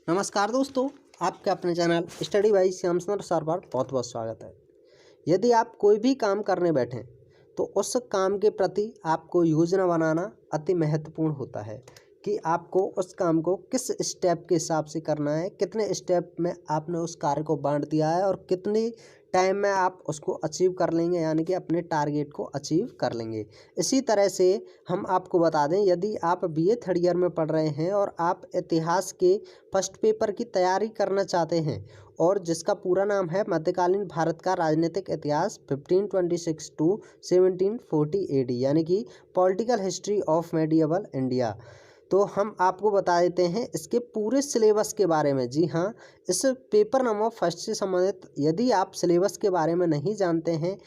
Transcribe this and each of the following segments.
नमस्कार दोस्तों, आपके अपने चैनल स्टडी बाई श्याम सुंदर सर पर बहुत बहुत स्वागत है। यदि आप कोई भी काम करने बैठें तो उस काम के प्रति आपको योजना बनाना अति महत्वपूर्ण होता है कि आपको उस काम को किस स्टेप के हिसाब से करना है, कितने स्टेप में आपने उस कार्य को बांट दिया है और कितनी टाइम में आप उसको अचीव कर लेंगे, यानी कि अपने टारगेट को अचीव कर लेंगे। इसी तरह से हम आपको बता दें, यदि आप बीए थर्ड ईयर में पढ़ रहे हैं और आप इतिहास के फर्स्ट पेपर की तैयारी करना चाहते हैं और जिसका पूरा नाम है मध्यकालीन भारत का राजनीतिक इतिहास 1526 टू 1740 AD, यानी कि political history of medieval India, तो हम आपको बता देते हैं इसके पूरे सिलेबस के बारे में। जी हाँ, इस पेपर नंबर फर्स्ट से संबंधित यदि आप सिलेबस के बारे में नहीं जानते हैं,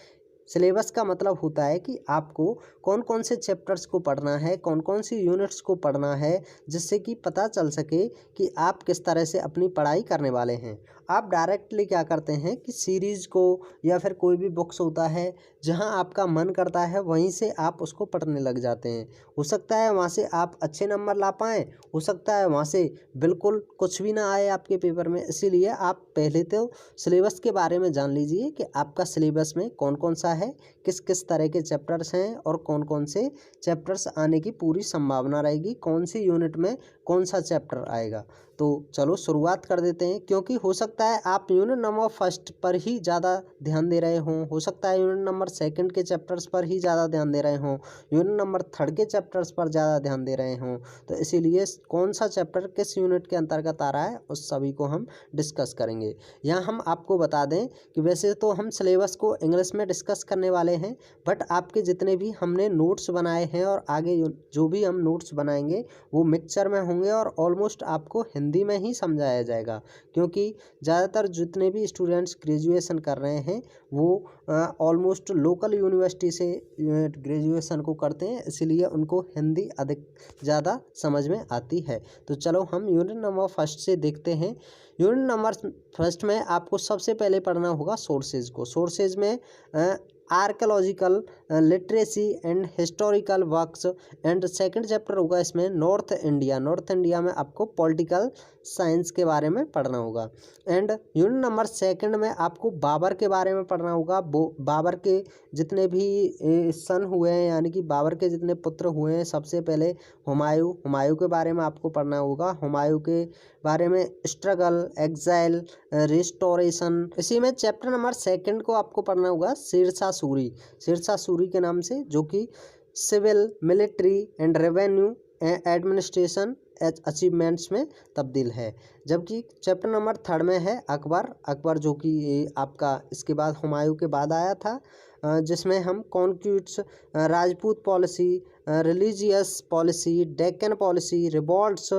सिलेबस का मतलब होता है कि आपको कौन कौन से चैप्टर्स को पढ़ना है, कौन कौन सी यूनिट्स को पढ़ना है, जिससे कि पता चल सके कि आप किस तरह से अपनी पढ़ाई करने वाले हैं। आप डायरेक्टली क्या करते हैं कि सीरीज़ को या फिर कोई भी बुक्स होता है जहां आपका मन करता है वहीं से आप उसको पढ़ने लग जाते हैं। हो सकता है वहां से आप अच्छे नंबर ला पाएँ, हो सकता है वहां से बिल्कुल कुछ भी ना आए आपके पेपर में। इसीलिए आप पहले तो सिलेबस के बारे में जान लीजिए कि आपका सिलेबस में कौन कौन सा है, किस किस तरह के चैप्टर्स हैं और कौन कौन से चैप्टर्स आने की पूरी संभावना रहेगी, कौन सी यूनिट में कौन सा चैप्टर आएगा। तो चलो शुरुआत कर देते हैं, क्योंकि हो सकता है आप यूनिट नंबर फर्स्ट पर ही ज़्यादा ध्यान दे रहे हों, हो सकता है यूनिट नंबर सेकंड के चैप्टर्स पर ही ज़्यादा ध्यान दे रहे हों, यूनिट नंबर थर्ड के चैप्टर्स पर ज़्यादा ध्यान दे रहे हों। तो इसीलिए कौन सा चैप्टर किस यूनिट के अंतर्गत आ रहा है उस सभी को हम डिस्कस करेंगे। यहाँ हम आपको बता दें कि वैसे तो हम सिलेबस को इंग्लिश में डिस्कस करने वाले हैं, बट आपके जितने भी हमने नोट्स बनाए हैं और आगे जो भी हम नोट्स बनाएंगे वो मिक्सचर में होंगे और ऑलमोस्ट आपको हिंदी में ही समझाया जाएगा, क्योंकि ज़्यादातर जितने भी स्टूडेंट्स ग्रेजुएशन कर रहे हैं वो ऑलमोस्ट लोकल यूनिवर्सिटी से ग्रेजुएशन को करते हैं, इसलिए उनको हिंदी अधिक ज़्यादा समझ में आती है। तो चलो हम यूनिट नंबर फर्स्ट से देखते हैं। यूनिट नंबर फर्स्ट में आपको सबसे पहले पढ़ना होगा सोर्सेज को। सोर्सेज में archaeological, literacy and historical works, and second chapter होगा इसमें नॉर्थ इंडिया। नॉर्थ इंडिया में आपको पॉलिटिकल साइंस के बारे में पढ़ना होगा। एंड यूनिट नंबर सेकंड में आपको बाबर के बारे में पढ़ना होगा। बाबर के जितने भी सन हुए हैं, यानी कि बाबर के जितने पुत्र हुए हैं, सबसे पहले हुमायूं के बारे में आपको पढ़ना होगा। हुमायूं के बारे में स्ट्रगल, एग्जाइल, रिस्टोरेशन। इसी में चैप्टर नंबर सेकंड को आपको पढ़ना होगा शेरशाह सूरी। शेरशाह सूरी के नाम से, जो कि civil, military and revenue administration achievements में तब्दील है। जबकि चैप्टर नंबर थर्ड में है अकबर, जो कि आपका इसके बाद हुमायूं के बाद आया था, जिसमें हम conquests, Rajput policy, religious policy, Deccan policy, revolts,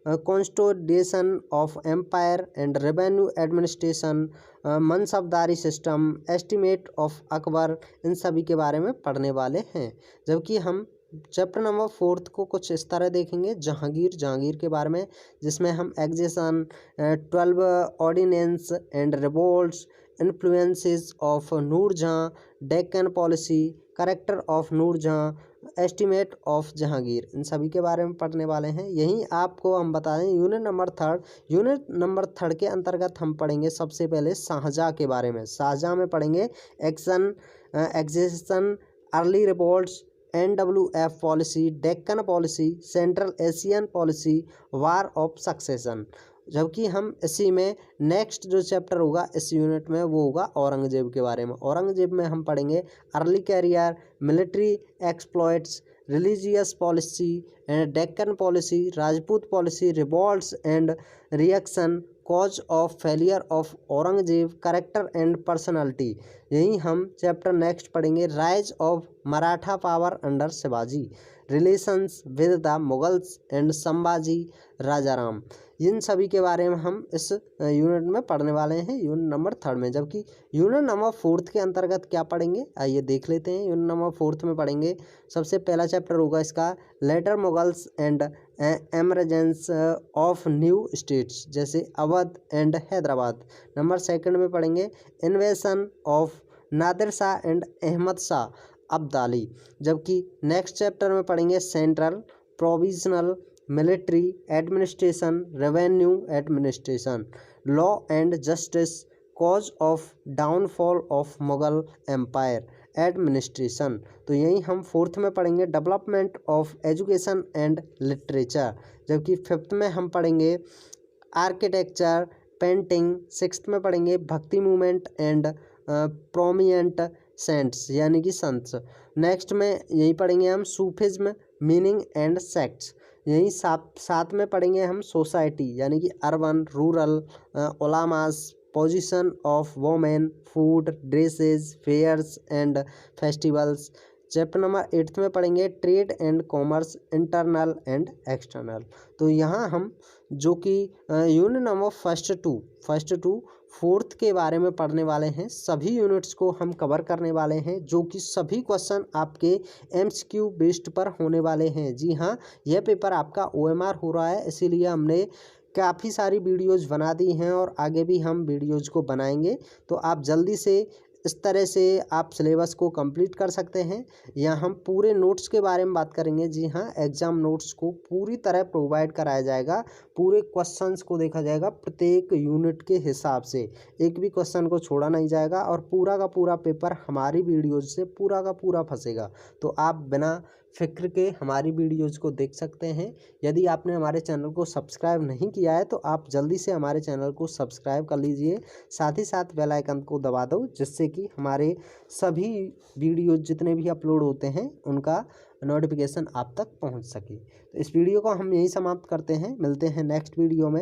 constitution of empire and revenue administration, mansabdari system, estimate of Akbar, इन सभी के बारे में पढ़ने वाले हैं। जबकि हम चैप्टर नंबर फोर्थ को कुछ इस तरह देखेंगे, जहांगीर के बारे में, जिसमें हम accession, 12 ordinance and revolts, influences of Nurjahan, Deccan policy, character of Nurjahan, estimate of Jahangir, इन सभी के बारे में पढ़ने वाले हैं। यहीं आपको हम बता दें यूनिट नंबर थर्ड के अंतर्गत हम पढ़ेंगे सबसे पहले शाहजहाँ के बारे में। शाहजहाँ में पढ़ेंगे accession, early revolts, NWF policy, Deccan policy, central Asian policy, war of succession. जबकि हम इसी में नेक्स्ट जो चैप्टर होगा इस यूनिट में वो होगा औरंगजेब के बारे में। औरंगजेब में हम पढ़ेंगे early career, military exploits, religious policy and Deccan policy, Rajput policy, revolts and reaction, cause of failure of Aurangzeb, character and personality. यही हम चैप्टर नेक्स्ट पढ़ेंगे rise of Maratha power under Shivaji, relations with the Mughals and Sambhaji Rajaram. इन सभी के बारे में हम इस यूनिट में पढ़ने वाले हैं यूनिट नंबर थर्ड में। जबकि यूनिट नंबर फोर्थ के अंतर्गत क्या पढ़ेंगे आइए देख लेते हैं। यूनिट नंबर फोर्थ में पढ़ेंगे, सबसे पहला चैप्टर होगा इसका later Mughals and emergence of new states, जैसे Awadh and Hyderabad. Number second में पढ़ेंगे invasion of Nadir Shah and Ahmad Shah Abdali. जबकि नेक्स्ट चैप्टर में पढ़ेंगे central, provisional military administration, revenue administration, law and justice, cause of downfall of Mughal empire, administration. तो यही हम फोर्थ में पढ़ेंगे development of education and literature, जबकि फिफ्थ में हम पढ़ेंगे आर्किटेक्चर, पेंटिंग। सिक्स्थ में पढ़ेंगे भक्ति मूवमेंट एंड प्रोमिनेंट सेंट्स यानी कि संत। नेक्स्ट में यही पढ़ेंगे हम सूफिज्म, मीनिंग एंड सेक्ट्स। यही साथ में पढ़ेंगे हम सोसाइटी यानी कि urban rural, ulamas, position of women, food, dresses, fairs and festivals. Chapter number 8 में पढ़ेंगे trade and commerce, internal and external. तो यहाँ हम जो कि unit number first to fourth के बारे में पढ़ने वाले हैं। सभी यूनिट्स को हम कवर करने वाले हैं, जो कि सभी क्वेश्चन आपके एमसीक्यू बेस्ड पर होने वाले हैं। जी हाँ, यह पेपर आपका ओएमआर हो रहा है, इसीलिए हमने काफ़ी सारी वीडियोज़ बना दी हैं और आगे भी हम वीडियोज़ को बनाएंगे। तो आप जल्दी से इस तरह से आप सिलेबस को कंप्लीट कर सकते हैं। यहाँ हम पूरे नोट्स के बारे में बात करेंगे। जी हाँ, एग्ज़ाम नोट्स को पूरी तरह प्रोवाइड कराया जाएगा, पूरे क्वेश्चंस को देखा जाएगा प्रत्येक यूनिट के हिसाब से, एक भी क्वेश्चन को छोड़ा नहीं जाएगा और पूरा का पूरा पेपर हमारी वीडियोज़ से पूरा का पूरा फंसेगा। तो आप बिना फिक्र के हमारी वीडियोज़ को देख सकते हैं। यदि आपने हमारे चैनल को सब्सक्राइब नहीं किया है तो आप जल्दी से हमारे चैनल को सब्सक्राइब कर लीजिए, साथ ही साथ बेल आइकन को दबा दो, जिससे कि हमारे सभी वीडियो जितने भी अपलोड होते हैं उनका नोटिफिकेशन आप तक पहुंच सके। तो इस वीडियो को हम यहीं समाप्त करते हैं, मिलते हैं नेक्स्ट वीडियो में।